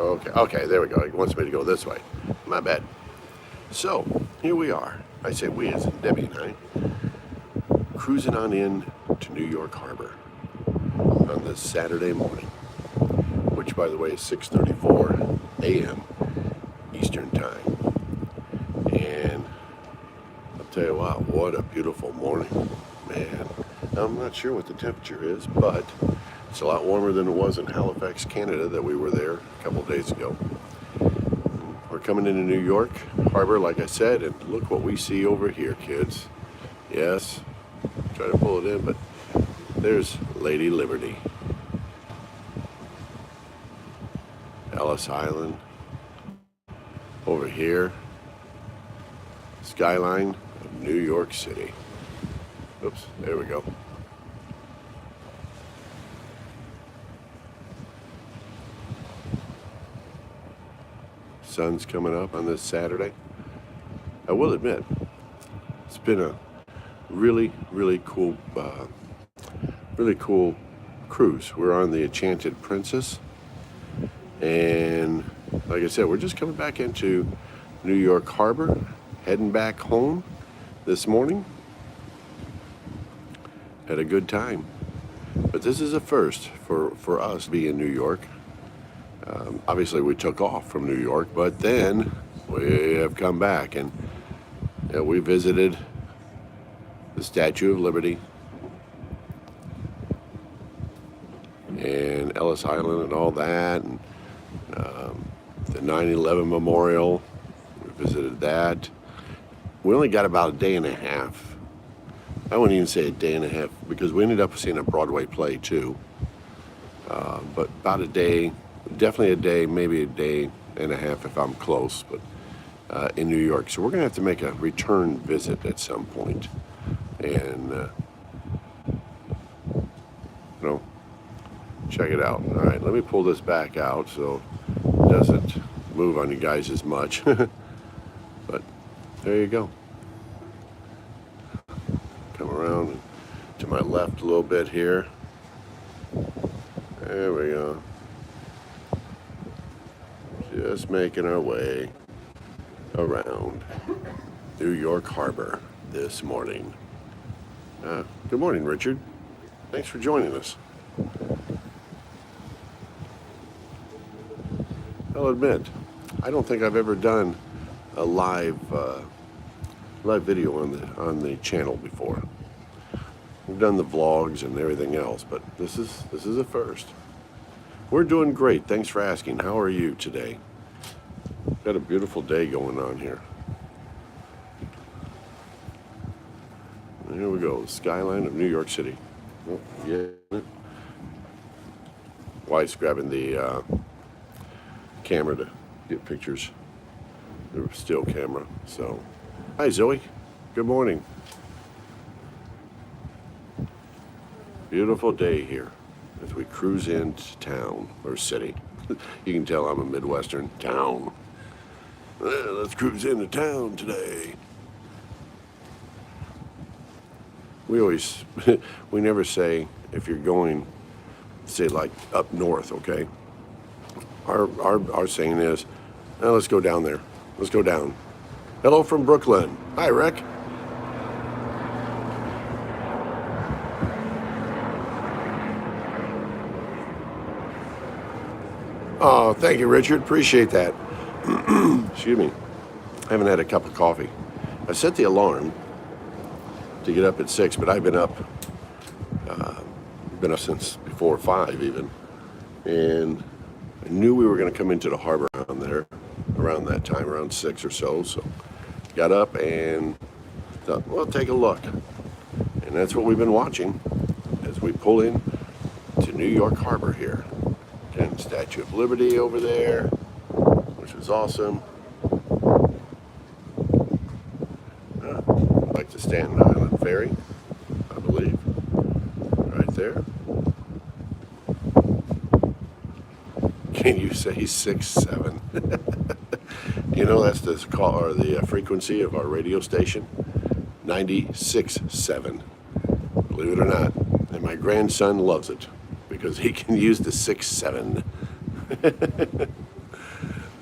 Okay, there we go. It wants me to go this way. My bad. So, here we are. I say we as in Debbie and I, cruising on in to New York Harbor on this Saturday morning, which by the way is 6:34 a.m. Eastern Time. And I'll tell you what a beautiful morning, man. I'm not sure what the temperature is, but it's a lot warmer than it was in Halifax, Canada that we were there a couple of days ago. We're coming into New York Harbor, like I said, and look what we see over here, kids. Yes, try to pull it in, but there's Lady Liberty. Ellis Island. Over here, skyline of New York City. Oops, there we go. Sun's coming up on this Saturday. I will admit, it's been a really cool cruise. We're on the Enchanted Princess, and like I said, we're just coming back into New York Harbor, heading back home this morning. Had a good time, but this is a first for us to be in New York. Obviously, we took off from New York, but then we have come back and we visited the Statue of Liberty and Ellis Island and all that, and the 9/11 Memorial. We visited that. We only got about a day and a half. I wouldn't even say a day and a half because we ended up seeing a Broadway play too. But about a day. Definitely a day, maybe a day and a half if I'm close, but in New York. So we're going to have to make a return visit at some point. And, check it out. All right, let me pull this back out so it doesn't move on you guys as much. But there you go. Come around to my left a little bit here. There we go. Just making our way around New York Harbor this morning. Good morning, Richard. Thanks for joining us. I'll admit, I don't think I've ever done a live video on the channel before. We've done the vlogs and everything else, but this is a first. We're doing great. Thanks for asking. How are you today? Got a beautiful day going on here. Here we go. Skyline of New York City. Oh, yeah. Wife's grabbing the camera to get pictures. The still camera. So, hi Zoe. Good morning. Beautiful day here as we cruise into town or city. You can tell I'm a Midwestern. Town. Let's cruise into town today. We never say if you're going, say like up north, okay? Our saying is, let's go down there. Let's go down. Hello from Brooklyn. Hi, Rick. Oh, thank you, Richard. Appreciate that. Excuse me. I haven't had a cup of coffee. I set the alarm to get up at 6, but I've been up since before 5 even. And I knew we were going to come into the harbor around that time, around 6 or so. So got up and thought, well, take a look. And that's what we've been watching as we pull in to New York Harbor here. Again, Statue of Liberty over there, which was awesome. Like the Staten Island Ferry, I believe, right there. Can you say 6'7"? You know that's the call or the frequency of our radio station, 96.7. Believe it or not, and my grandson loves it because he can use the 6'7".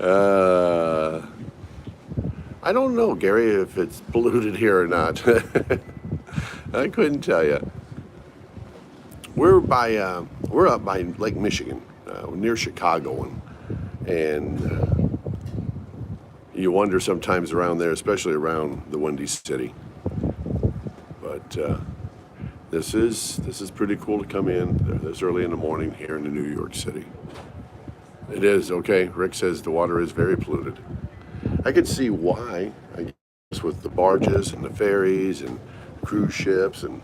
Uh, I don't know, Gary, if it's polluted here or not. I couldn't tell you. We're up by Lake Michigan, near Chicago, and you wonder sometimes around there, especially around the Windy City. But this is pretty cool to come in this early in the morning here in New York City. It is okay. Rick says the water is very polluted. I could see why, I guess, with the barges and the ferries and cruise ships and,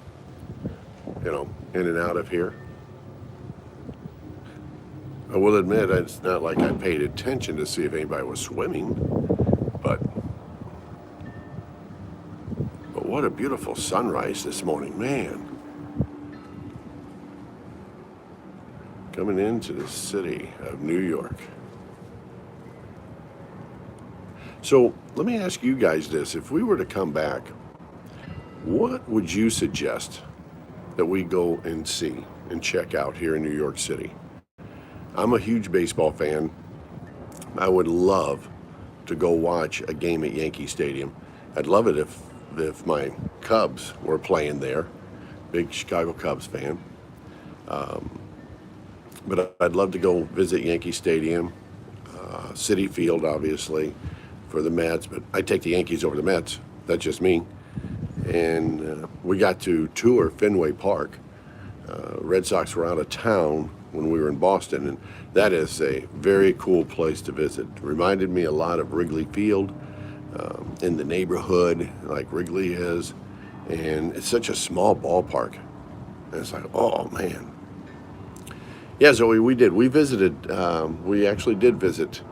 in and out of here. I will admit, it's not like I paid attention to see if anybody was swimming, but what a beautiful sunrise this morning, man. Coming into the city of New York. So let me ask you guys this. If we were to come back, what would you suggest that we go and see and check out here in New York City? I'm a huge baseball fan. I would love to go watch a game at Yankee Stadium. I'd love it if my Cubs were playing there. Big Chicago Cubs fan. But I'd love to go visit Yankee Stadium, Citi Field, obviously, for the Mets. But I take the Yankees over the Mets. That's just me. And we got to tour Fenway Park. Red Sox were out of town when we were in Boston, and that is a very cool place to visit. It reminded me a lot of Wrigley Field in the neighborhood, like Wrigley is. And it's such a small ballpark. And it's like, oh, man. Yeah, Zoe, we did. We visited, we actually did visit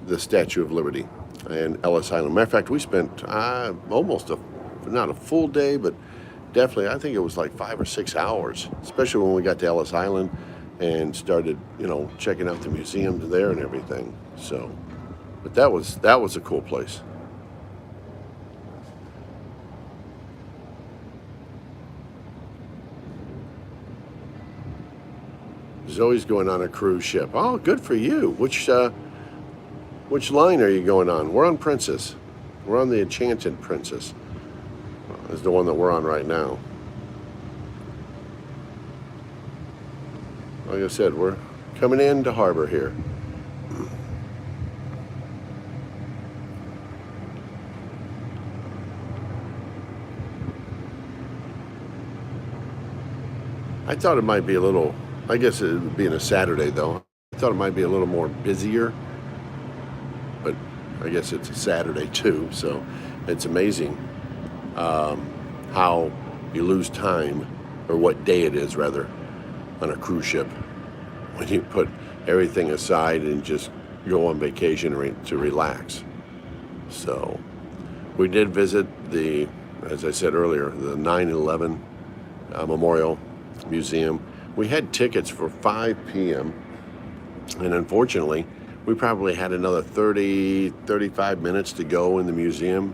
the Statue of Liberty and Ellis Island. Matter of fact, we spent almost not a full day, but definitely, I think it was like 5 or 6 hours, especially when we got to Ellis Island and started, checking out the museums there and everything. So, but that was a cool place. Zoe's going on a cruise ship. Oh, good for you. Which line are you going on? We're on Princess. We're on the Enchanted Princess. Is the one that we're on right now. Like I said, we're coming into harbor here. I thought it might be a little, I guess it would be on a Saturday though. I thought it might be a little more busier, but I guess it's a Saturday too, so it's amazing how you lose time, or what day it is rather, on a cruise ship when you put everything aside and just go on vacation to relax. So we did visit as I said earlier, the 9/11 Memorial Museum. We had tickets for 5 p.m. and unfortunately we probably had another 35 minutes to go in the museum,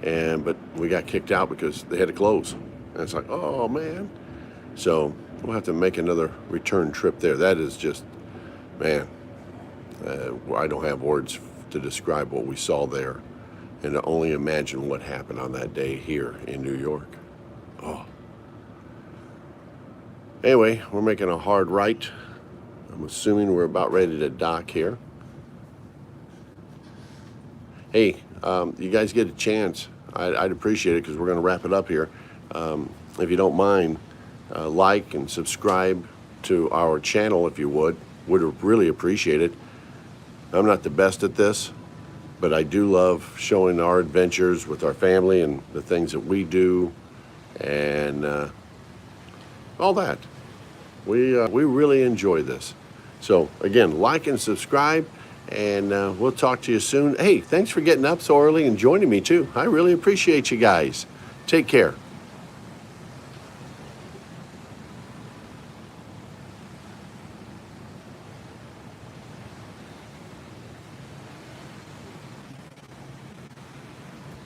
but we got kicked out because they had to close. And it's like, oh man. So we'll have to make another return trip there. That is just, man, I don't have words to describe what we saw there, and to only imagine what happened on that day here in New York. Oh. Anyway, we're making a hard right. I'm assuming we're about ready to dock here. Hey, you guys get a chance, I'd appreciate it, because we're going to wrap it up here. If you don't mind, like and subscribe to our channel if you would really appreciate it. I'm not the best at this, but I do love showing our adventures with our family and the things that we do, and all that. We really enjoy this. So again, like and subscribe, and we'll talk to you soon. Hey, thanks for getting up so early and joining me too. I really appreciate you guys. Take care.